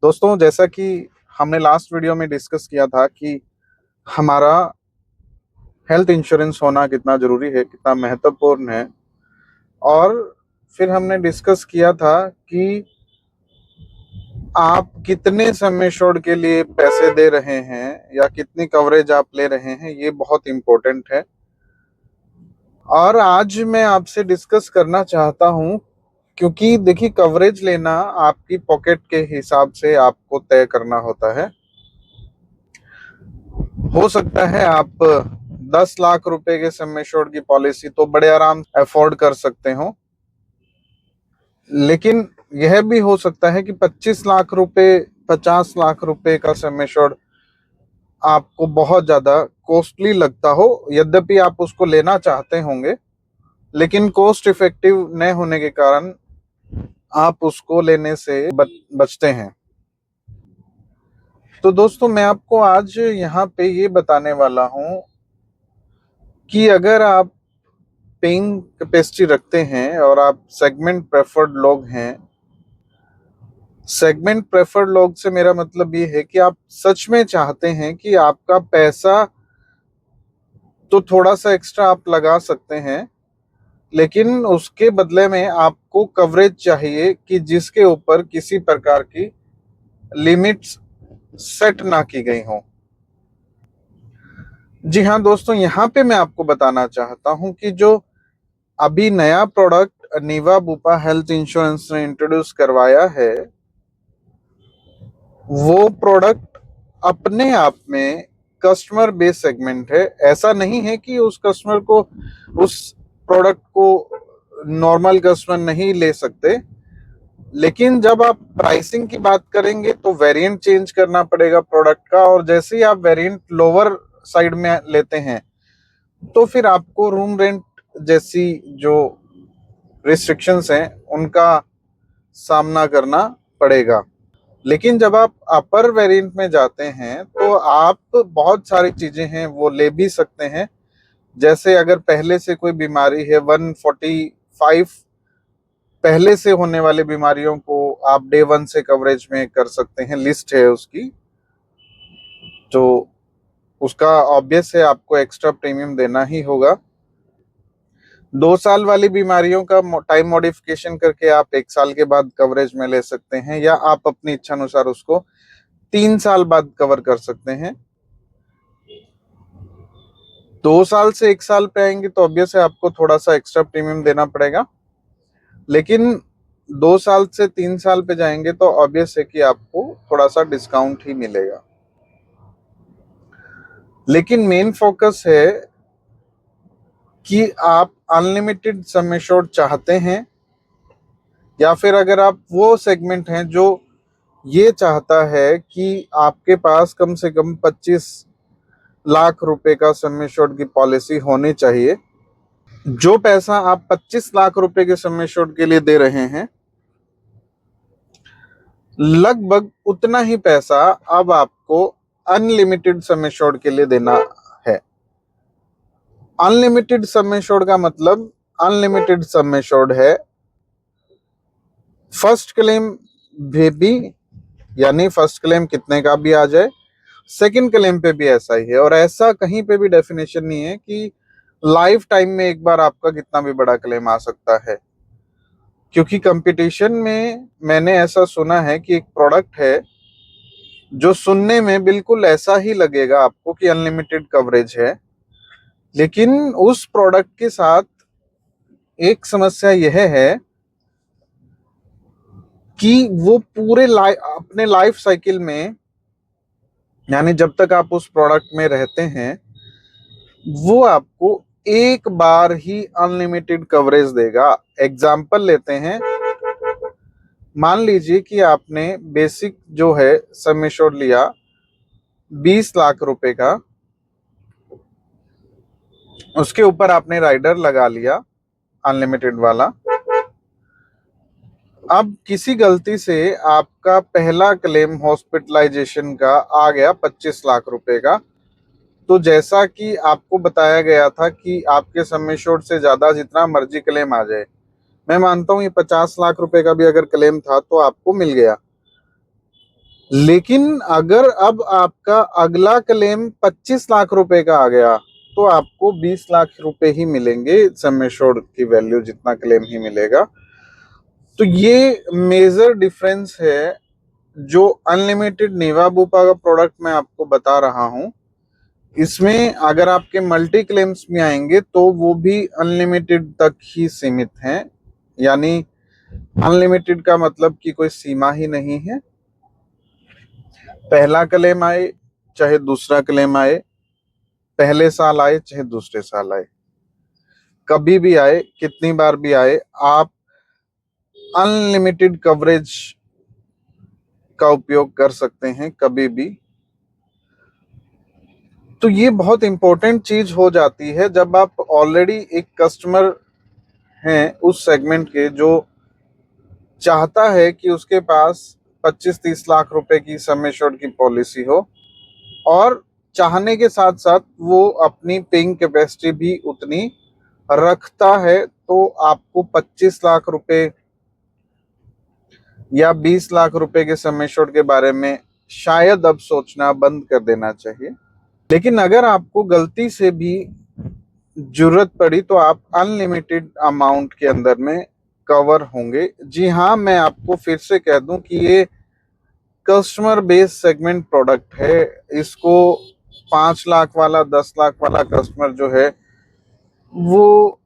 दोस्तों, जैसा कि हमने लास्ट वीडियो में डिस्कस किया था कि हमारा हेल्थ इंश्योरेंस होना कितना जरूरी है, कितना महत्वपूर्ण है। और फिर हमने डिस्कस किया था कि आप कितने सम एश्योर्ड के लिए पैसे दे रहे हैं या कितनी कवरेज आप ले रहे हैं, ये बहुत इम्पोर्टेंट है। और आज मैं आपसे डिस्कस करना चाहता हूँ, क्योंकि देखिए, कवरेज लेना आपकी पॉकेट के हिसाब से आपको तय करना होता है। हो सकता है आप 10 लाख रुपए के सम एश्योर्ड की पॉलिसी तो बड़े आराम से अफोर्ड कर सकते हो, लेकिन यह भी हो सकता है कि 25 लाख रुपए 50 लाख रुपए का सम एश्योर्ड आपको बहुत ज्यादा कॉस्टली लगता हो। यद्यपि आप उसको लेना चाहते होंगे, लेकिन कॉस्ट इफेक्टिव न होने के कारण आप उसको लेने से बचते हैं। तो दोस्तों, मैं आपको आज यहाँ पे ये बताने वाला हूँ कि अगर आप पेइंग कैपेसिटी रखते हैं और आप सेगमेंट प्रेफर्ड लोग हैं। सेगमेंट प्रेफर्ड लोग से मेरा मतलब ये है कि आप सच में चाहते हैं कि आपका पैसा तो थोड़ा सा एक्स्ट्रा आप लगा सकते हैं, लेकिन उसके बदले में आपको कवरेज चाहिए कि जिसके ऊपर किसी प्रकार की लिमिट्स सेट ना की गई हो। जी हाँ दोस्तों, यहाँ पे मैं आपको बताना चाहता हूँ कि जो अभी नया प्रोडक्ट नीवा बुपा हेल्थ इंश्योरेंस ने इंट्रोड्यूस करवाया है, वो प्रोडक्ट अपने आप में कस्टमर बेस सेगमेंट है। ऐसा नहीं है कि उस कस्टमर को, उस प्रोडक्ट को नॉर्मल कस्टमर नहीं ले सकते, लेकिन जब आप प्राइसिंग की बात करेंगे तो वेरिएंट चेंज करना पड़ेगा प्रोडक्ट का। और जैसे ही आप वेरिएंट लोअर साइड में लेते हैं तो फिर आपको रूम रेंट जैसी जो रिस्ट्रिक्शंस हैं उनका सामना करना पड़ेगा। लेकिन जब आप अपर वेरिएंट में जाते हैं तो आप बहुत सारी चीजें हैं वो ले भी सकते हैं। जैसे अगर पहले से कोई बीमारी है, 145 पहले से होने वाले बीमारियों को आप डे वन से कवरेज में कर सकते हैं, लिस्ट है उसकी। तो उसका ऑब्वियस है आपको एक्स्ट्रा प्रीमियम देना ही होगा। 2 साल वाली बीमारियों का टाइम मॉडिफिकेशन करके आप 1 साल के बाद कवरेज में ले सकते हैं, या आप अपनी इच्छा अनुसार उसको 3 साल बाद कवर कर सकते हैं। 2 साल से 1 साल पे आएंगे तो ऑब्वियस है आपको थोड़ा सा एक्स्ट्रा प्रीमियम देना पड़ेगा, लेकिन 2 साल से 3 साल पे जाएंगे तो ऑब्वियस है कि आपको थोड़ा सा डिस्काउंट ही मिलेगा। लेकिन मेन फोकस है कि आप अनलिमिटेड सम एश्योर्ड चाहते हैं, या फिर अगर आप वो सेगमेंट हैं जो ये चाहता है कि आपके पास कम से कम 25 लाख रुपए का सम एश्योर्ड की पॉलिसी होनी चाहिए। जो पैसा आप 25 लाख रुपए के सम एश्योर्ड के लिए दे रहे हैं, लगभग उतना ही पैसा अब आपको अनलिमिटेड सम एश्योर्ड के लिए देना है। अनलिमिटेड सम एश्योर्ड का मतलब, अनलिमिटेड सम एश्योर्ड है फर्स्ट क्लेम भी, यानी फर्स्ट क्लेम कितने का भी आ जाए, सेकंड क्लेम पे भी ऐसा ही है। और ऐसा कहीं पे भी डेफिनेशन नहीं है कि लाइफ टाइम में एक बार आपका कितना भी बड़ा क्लेम आ सकता है। क्योंकि कंपटीशन में मैंने ऐसा सुना है कि एक प्रोडक्ट है जो सुनने में बिल्कुल ऐसा ही लगेगा आपको कि अनलिमिटेड कवरेज है, लेकिन उस प्रोडक्ट के साथ एक समस्या यह है कि वो पूरे अपने लाइफ साइकिल में, यानी जब तक आप उस प्रोडक्ट में रहते हैं, वो आपको एक बार ही अनलिमिटेड कवरेज देगा। एग्जाम्पल लेते हैं, मान लीजिए कि आपने बेसिक जो है सम एश्योर्ड लिया 20 लाख रुपए का, उसके ऊपर आपने राइडर लगा लिया अनलिमिटेड वाला। अब किसी गलती से आपका पहला क्लेम हॉस्पिटलाइजेशन का आ गया 25 लाख रुपए का, तो जैसा कि आपको बताया गया था कि आपके सम एश्योर्ड से ज्यादा जितना मर्जी क्लेम आ जाए, मैं मानता हूं ये 50 लाख रुपए का भी अगर क्लेम था तो आपको मिल गया। लेकिन अगर अब आपका अगला क्लेम 25 लाख रुपए का आ गया तो आपको 20 लाख रुपए ही मिलेंगे, सम एश्योर्ड की वैल्यू जितना क्लेम ही मिलेगा। तो ये मेजर डिफरेंस है जो अनलिमिटेड नीवा बुपा का प्रोडक्ट मैं आपको बता रहा हूं। इसमें अगर आपके मल्टी क्लेम्स में आएंगे तो वो भी अनलिमिटेड तक ही सीमित हैं, यानी अनलिमिटेड का मतलब कि कोई सीमा ही नहीं है। पहला क्लेम आए चाहे दूसरा क्लेम आए, पहले साल आए चाहे दूसरे साल आए, कभी भी आए कितनी बार भी आए, आप अनलिमिटेड कवरेज का उपयोग कर सकते हैं कभी भी। तो ये बहुत इंपॉर्टेंट चीज हो जाती है जब आप ऑलरेडी एक कस्टमर हैं उस सेगमेंट के जो चाहता है कि उसके पास 25-30 लाख रुपए की सम एश्योर्ड की पॉलिसी हो, और चाहने के साथ साथ वो अपनी पेइंग कैपेसिटी भी उतनी रखता है। तो आपको 25 लाख रुपए या 20 लाख रुपए के सम एश्योर्ड के बारे में शायद अब सोचना बंद कर देना चाहिए। लेकिन अगर आपको गलती से भी जरूरत पड़ी तो आप अनलिमिटेड अमाउंट के अंदर में कवर होंगे। जी हाँ, मैं आपको फिर से कह दूं कि ये कस्टमर बेस सेगमेंट प्रोडक्ट है। इसको 5 लाख वाला 10 लाख वाला कस्टमर जो है वो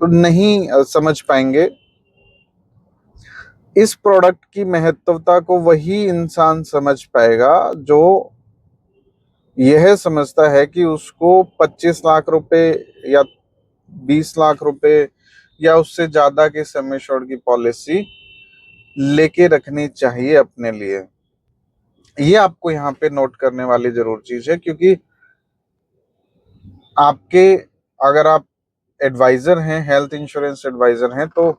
नहीं समझ पाएंगे। इस प्रोडक्ट की महत्वता को वही इंसान समझ पाएगा जो यह समझता है कि उसको 25 लाख रुपए या 20 लाख रुपए या उससे ज्यादा के सम एश्योर्ड की पॉलिसी लेके रखनी चाहिए अपने लिए। ये आपको यहाँ पे नोट करने वाली जरूर चीज है, क्योंकि आपके अगर आप एडवाइजर हैं, हेल्थ इंश्योरेंस एडवाइजर हैं, तो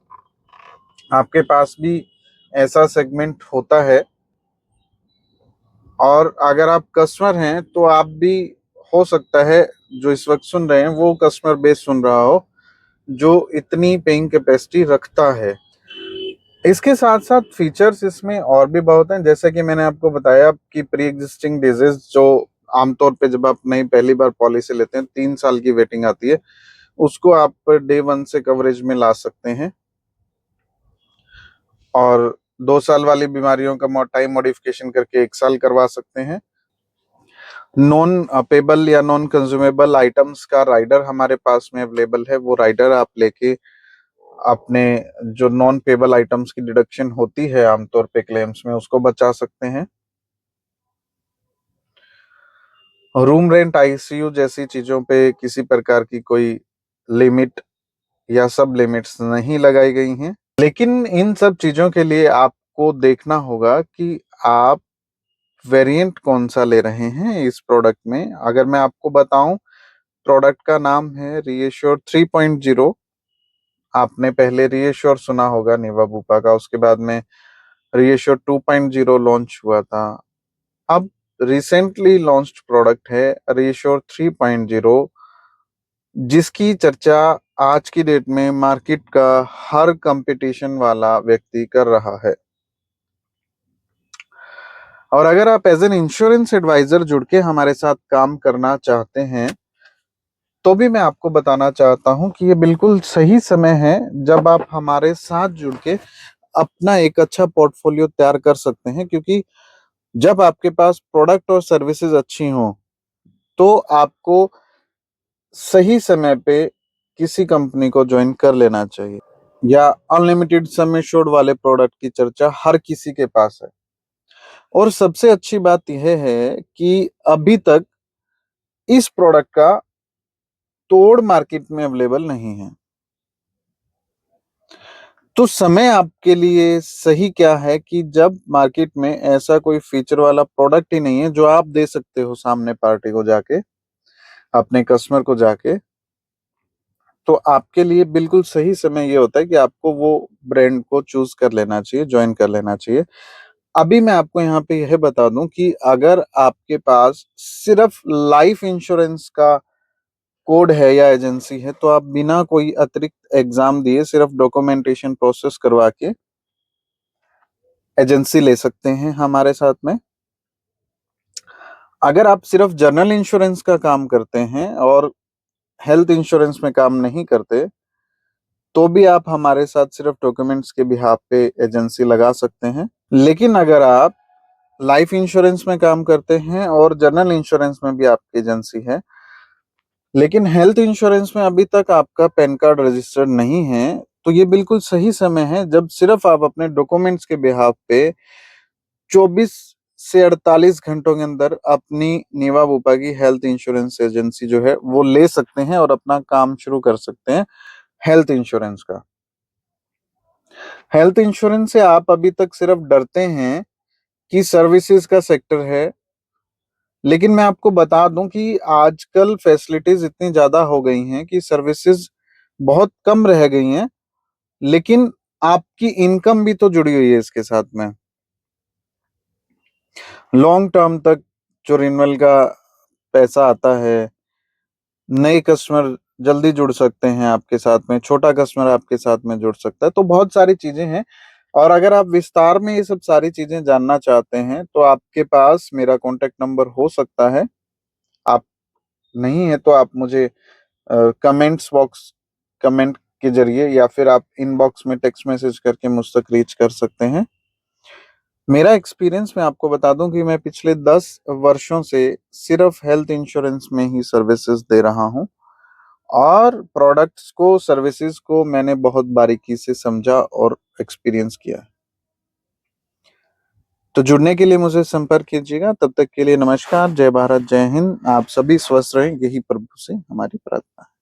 आपके पास भी ऐसा सेगमेंट होता है। और अगर आप कस्टमर हैं तो आप भी, हो सकता है जो इस वक्त सुन रहे हैं वो कस्टमर बेस सुन रहा हो जो इतनी पेइंग कैपेसिटी रखता है। इसके साथ साथ फीचर्स इसमें और भी बहुत हैं, जैसे कि मैंने आपको बताया कि प्री एग्जिस्टिंग डिजीज जो आमतौर पे जब आप नई पहली बार पॉलिसी लेते हैं 3 साल की वेटिंग आती है, उसको आप डे 1 से कवरेज में ला सकते हैं। और 2 साल वाली बीमारियों का टाइम मॉडिफिकेशन करके 1 साल करवा सकते हैं। नॉन पेबल या नॉन कंज्यूमेबल आइटम्स का राइडर हमारे पास में अवेलेबल है। वो राइडर आप लेके अपने जो नॉन पेबल आइटम्स की डिडक्शन होती है आमतौर पे क्लेम्स में, उसको बचा सकते हैं। रूम रेंट, आईसीयू जैसी चीजों पे किसी प्रकार की कोई लिमिट या सब लिमिट्स नहीं लगाई गई हैं। लेकिन इन सब चीजों के लिए आपको देखना होगा कि आप वेरिएंट कौन सा ले रहे हैं इस प्रोडक्ट में। अगर मैं आपको बताऊं, प्रोडक्ट का नाम है रीएश्योर 3.0। आपने पहले रीएश्योर सुना होगा नीवा बुपा का, उसके बाद में रीएश्योर 2.0 लॉन्च हुआ था। अब रिसेंटली लॉन्च्ड प्रोडक्ट है रीएश्योर 3.0, जिसकी चर्चा आज की डेट में मार्केट का हर कंपटीशन वाला व्यक्ति कर रहा है। और अगर आप एज एन इंश्योरेंस एडवाइजर जुड़ के हमारे साथ काम करना चाहते हैं तो भी मैं आपको बताना चाहता हूं कि ये बिल्कुल सही समय है जब आप हमारे साथ जुड़ के अपना एक अच्छा पोर्टफोलियो तैयार कर सकते हैं। क्योंकि जब आपके पास प्रोडक्ट और सर्विसेज अच्छी हों तो आपको सही समय पे किसी कंपनी को ज्वाइन कर लेना चाहिए। या अनलिमिटेड सम एश्योर्ड वाले प्रोडक्ट की चर्चा हर किसी के पास है। और सबसे अच्छी बात यह है कि अभी तक इस प्रोडक्ट का तोड़ मार्केट में अवेलेबल नहीं है। तो समय आपके लिए सही क्या है कि जब मार्केट में ऐसा कोई फीचर वाला प्रोडक्ट ही नहीं है जो आप दे सकते हो सामने पार्टी को जाके, अपने कस्टमर को जाके, तो आपके लिए बिल्कुल सही समय ये होता है कि आपको वो ब्रांड को चूज कर लेना चाहिए, ज्वाइन कर लेना चाहिए। अभी मैं आपको यहाँ पे यह बता दूं कि अगर आपके पास सिर्फ लाइफ इंश्योरेंस का कोड है या एजेंसी है तो आप बिना कोई अतिरिक्त एग्जाम दिए सिर्फ डॉक्यूमेंटेशन प्रोसेस करवा के एजेंसी ले सकते हैं हमारे साथ में। अगर आप सिर्फ जनरल इंश्योरेंस का काम करते हैं और हेल्थ इंश्योरेंस में काम नहीं करते, तो भी आप हमारे साथ सिर्फ डॉक्यूमेंट्स के बिहाफ पे एजेंसी लगा सकते हैं। लेकिन अगर आप लाइफ इंश्योरेंस में काम करते हैं और जनरल इंश्योरेंस में भी आपकी एजेंसी है, लेकिन हेल्थ इंश्योरेंस में अभी तक आपका पैन कार्ड रजिस्टर्ड नहीं है, तो ये बिल्कुल सही समय है जब सिर्फ आप अपने डॉक्यूमेंट्स के बिहाफ पे 24 से 48 घंटों के अंदर अपनी नीवा बुपा की हेल्थ इंश्योरेंस एजेंसी जो है वो ले सकते हैं और अपना काम शुरू कर सकते हैं हेल्थ इंश्योरेंस का। हेल्थ इंश्योरेंस से आप अभी तक सिर्फ डरते हैं कि सर्विसेज का सेक्टर है, लेकिन मैं आपको बता दूं कि आजकल फैसिलिटीज इतनी ज्यादा हो गई हैं कि सर्विसेज बहुत कम रह गई हैं, लेकिन आपकी इनकम भी तो जुड़ी हुई है इसके साथ में। लॉन्ग टर्म तक जो रिन्यूअल का पैसा आता है, नए कस्टमर जल्दी जुड़ सकते हैं आपके साथ में, छोटा कस्टमर आपके साथ में जुड़ सकता है, तो बहुत सारी चीजें हैं। और अगर आप विस्तार में ये सब सारी चीजें जानना चाहते हैं तो आपके पास मेरा कॉन्टेक्ट नंबर हो सकता है। आप नहीं है तो आप मुझे कमेंट्स बॉक्स कमेंट के जरिए या फिर आप इनबॉक्स में टेक्स्ट मैसेज करके मुझ तक रीच कर सकते हैं। मेरा एक्सपीरियंस मैं आपको बता दूं कि मैं पिछले 10 वर्षों से सिर्फ हेल्थ इंश्योरेंस में ही सर्विसेज दे रहा हूं और प्रोडक्ट्स को, सर्विसेज को मैंने बहुत बारीकी से समझा और एक्सपीरियंस किया है। तो जुड़ने के लिए मुझे संपर्क कीजिएगा। तब तक के लिए नमस्कार, जय भारत, जय हिंद। आप सभी स्वस्थ रहें, यही प्रभु से हमारी प्रार्थना है।